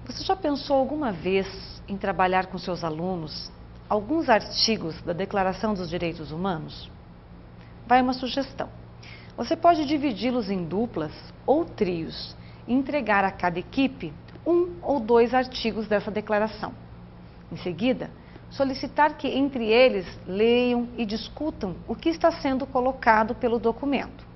Você já pensou alguma vez em trabalhar com seus alunos alguns artigos da Declaração dos Direitos Humanos? Vai uma sugestão. Você pode dividi-los em duplas ou trios e entregar a cada equipe 1 ou 2 artigos dessa declaração. Em seguida, solicitar que entre eles leiam e discutam o que está sendo colocado pelo documento.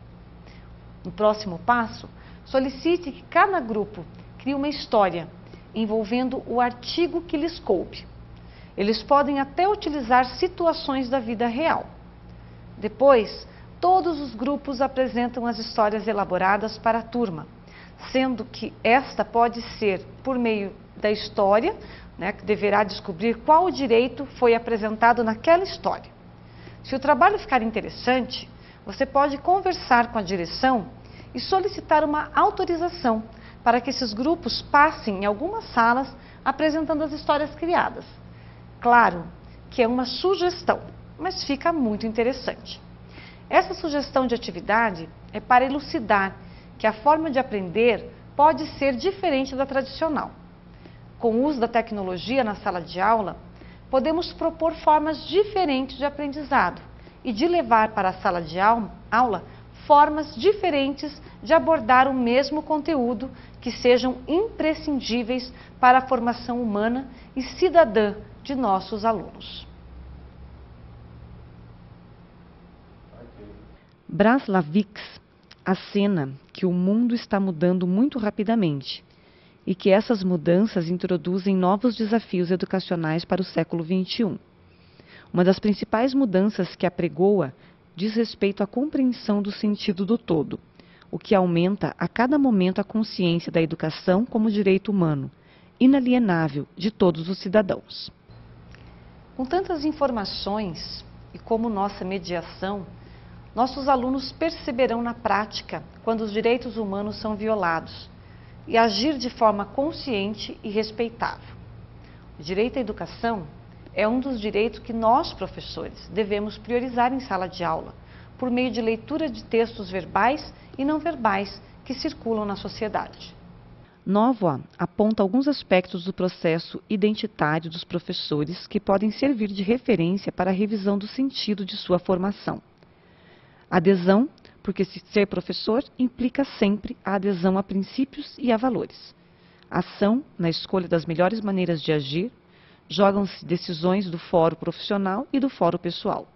No próximo passo, solicite que cada grupo crie uma história envolvendo o artigo que lhes coube. Eles podem até utilizar situações da vida real. Depois, todos os grupos apresentam as histórias elaboradas para a turma, sendo que esta pode ser por meio da história, que deverá descobrir qual o direito foi apresentado naquela história. Se o trabalho ficar interessante, você pode conversar com a direção e solicitar uma autorização para que esses grupos passem em algumas salas apresentando as histórias criadas. Claro que é uma sugestão, mas fica muito interessante. Essa sugestão de atividade é para elucidar que a forma de aprender pode ser diferente da tradicional. Com o uso da tecnologia na sala de aula, podemos propor formas diferentes de aprendizado e de levar para a sala de aula formas diferentes de abordar o mesmo conteúdo que sejam imprescindíveis para a formação humana e cidadã de nossos alunos. Braslavix acena que o mundo está mudando muito rapidamente e que essas mudanças introduzem novos desafios educacionais para o século XXI. Uma das principais mudanças que apregoa diz respeito à compreensão do sentido do todo, o que aumenta a cada momento a consciência da educação como direito humano, inalienável de todos os cidadãos. Com tantas informações e como nossa mediação, nossos alunos perceberão na prática quando os direitos humanos são violados e agir de forma consciente e respeitável. O direito à educação é um dos direitos que nós, professores, devemos priorizar em sala de aula, por meio de leitura de textos verbais e não verbais que circulam na sociedade. Nóvoa aponta alguns aspectos do processo identitário dos professores que podem servir de referência para a revisão do sentido de sua formação. Adesão, porque ser professor implica sempre a adesão a princípios e a valores. Ação, na escolha das melhores maneiras de agir, jogam-se decisões do fórum profissional e do fórum pessoal.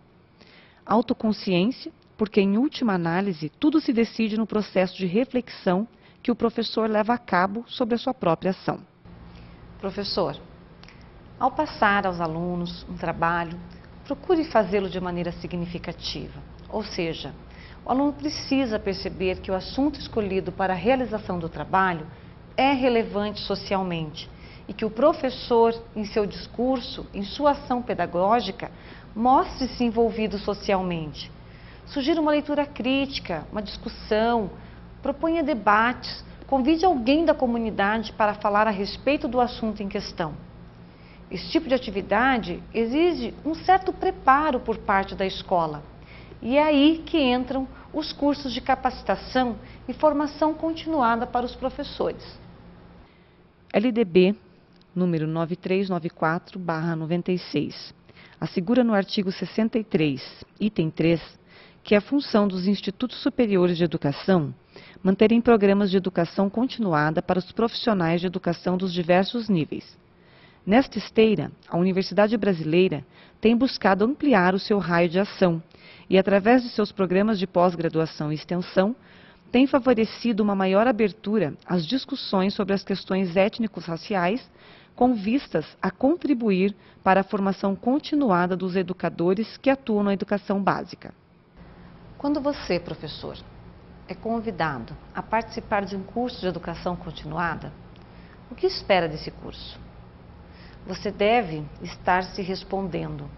Autoconsciência, porque em última análise tudo se decide no processo de reflexão que o professor leva a cabo sobre a sua própria ação. Professor, ao passar aos alunos um trabalho, procure fazê-lo de maneira significativa. Ou seja, o aluno precisa perceber que o assunto escolhido para a realização do trabalho é relevante socialmente e que o professor, em seu discurso, em sua ação pedagógica, mostre-se envolvido socialmente. Sugira uma leitura crítica, uma discussão, proponha debates, convide alguém da comunidade para falar a respeito do assunto em questão. Esse tipo de atividade exige um certo preparo por parte da escola. E é aí que entram os cursos de capacitação e formação continuada para os professores. LDB número 9394/96 assegura no artigo 63, item 3, que é a função dos institutos superiores de educação manterem programas de educação continuada para os profissionais de educação dos diversos níveis. Nesta esteira, a Universidade Brasileira tem buscado ampliar o seu raio de ação e, através de seus programas de pós-graduação e extensão, tem favorecido uma maior abertura às discussões sobre as questões étnico-raciais, com vistas a contribuir para a formação continuada dos educadores que atuam na educação básica. Quando você, professor, é convidado a participar de um curso de educação continuada, o que espera desse curso? Você deve estar se respondendo,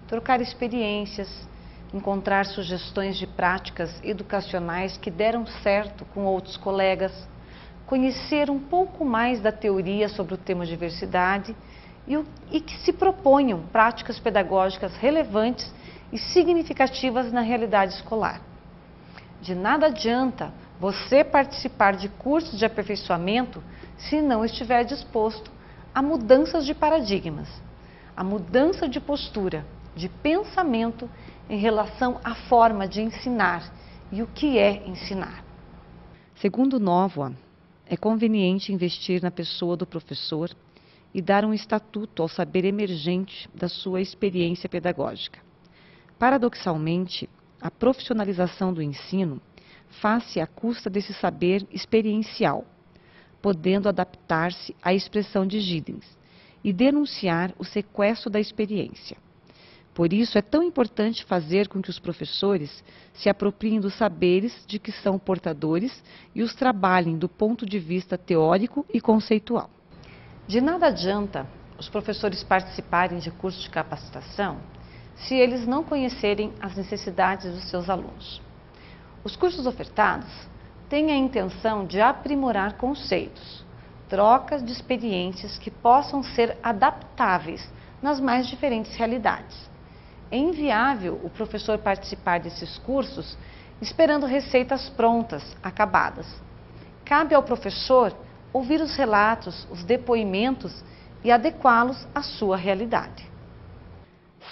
trocar experiências, encontrar sugestões de práticas educacionais que deram certo com outros colegas, conhecer um pouco mais da teoria sobre o tema diversidade e que se proponham práticas pedagógicas relevantes e significativas na realidade escolar. De nada adianta você participar de cursos de aperfeiçoamento se não estiver disposto a mudanças de paradigmas, a mudança de postura, de pensamento em relação à forma de ensinar e o que é ensinar. Segundo Novoa, é conveniente investir na pessoa do professor e dar um estatuto ao saber emergente da sua experiência pedagógica. Paradoxalmente, a profissionalização do ensino faz-se à custa desse saber experiencial, podendo adaptar-se à expressão de Giddens e denunciar o sequestro da experiência. Por isso, é tão importante fazer com que os professores se apropriem dos saberes de que são portadores e os trabalhem do ponto de vista teórico e conceitual. De nada adianta os professores participarem de cursos de capacitação se eles não conhecerem as necessidades dos seus alunos. Os cursos ofertados têm a intenção de aprimorar conceitos, trocas de experiências que possam ser adaptáveis nas mais diferentes realidades. É inviável o professor participar desses cursos esperando receitas prontas, acabadas. Cabe ao professor ouvir os relatos, os depoimentos e adequá-los à sua realidade.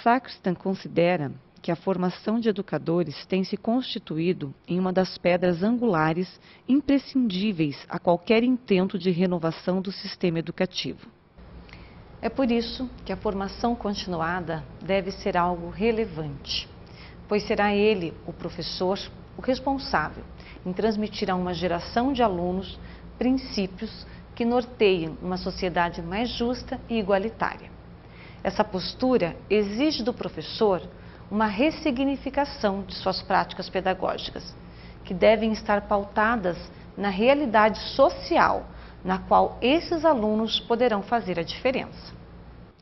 Sacristan considera que a formação de educadores tem se constituído em uma das pedras angulares imprescindíveis a qualquer intento de renovação do sistema educativo. É por isso que a formação continuada deve ser algo relevante, pois será ele, o professor, o responsável em transmitir a uma geração de alunos princípios que norteiam uma sociedade mais justa e igualitária. Essa postura exige do professor uma ressignificação de suas práticas pedagógicas, que devem estar pautadas na realidade social, na qual esses alunos poderão fazer a diferença.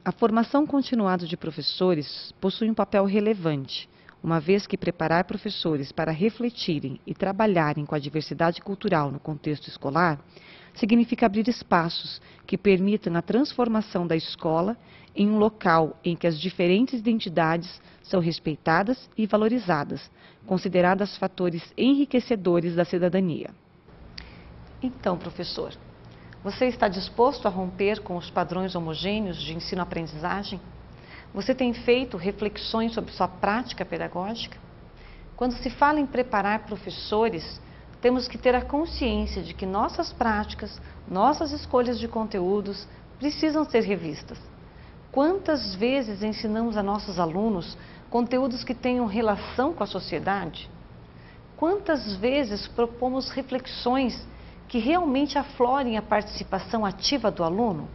A formação continuada de professores possui um papel relevante, uma vez que preparar professores para refletirem e trabalharem com a diversidade cultural no contexto escolar significa abrir espaços que permitam a transformação da escola em um local em que as diferentes identidades são respeitadas e valorizadas, consideradas fatores enriquecedores da cidadania. Então, professor, você está disposto a romper com os padrões homogêneos de ensino-aprendizagem? Você tem feito reflexões sobre sua prática pedagógica? Quando se fala em preparar professores, temos que ter a consciência de que nossas práticas, nossas escolhas de conteúdos precisam ser revistas. Quantas vezes ensinamos a nossos alunos conteúdos que tenham relação com a sociedade? Quantas vezes propomos reflexões que realmente aflorem a participação ativa do aluno?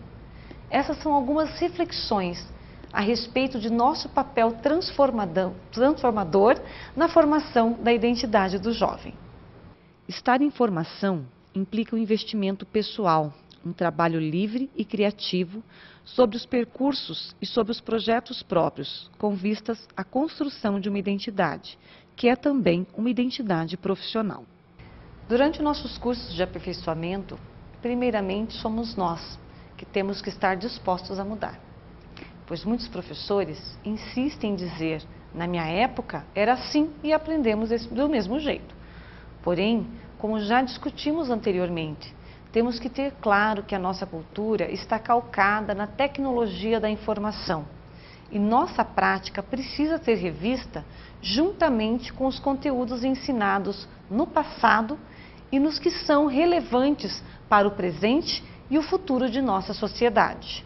Essas são algumas reflexões a respeito de nosso papel transformador na formação da identidade do jovem. Estar em formação implica um investimento pessoal, um trabalho livre e criativo sobre os percursos e sobre os projetos próprios, com vistas à construção de uma identidade, que é também uma identidade profissional. Durante nossos cursos de aperfeiçoamento, primeiramente somos nós que temos que estar dispostos a mudar. Pois muitos professores insistem em dizer, na minha época era assim e aprendemos do mesmo jeito. Porém, como já discutimos anteriormente, temos que ter claro que a nossa cultura está calcada na tecnologia da informação e nossa prática precisa ser revista juntamente com os conteúdos ensinados no passado e nos que são relevantes para o presente e o futuro de nossa sociedade.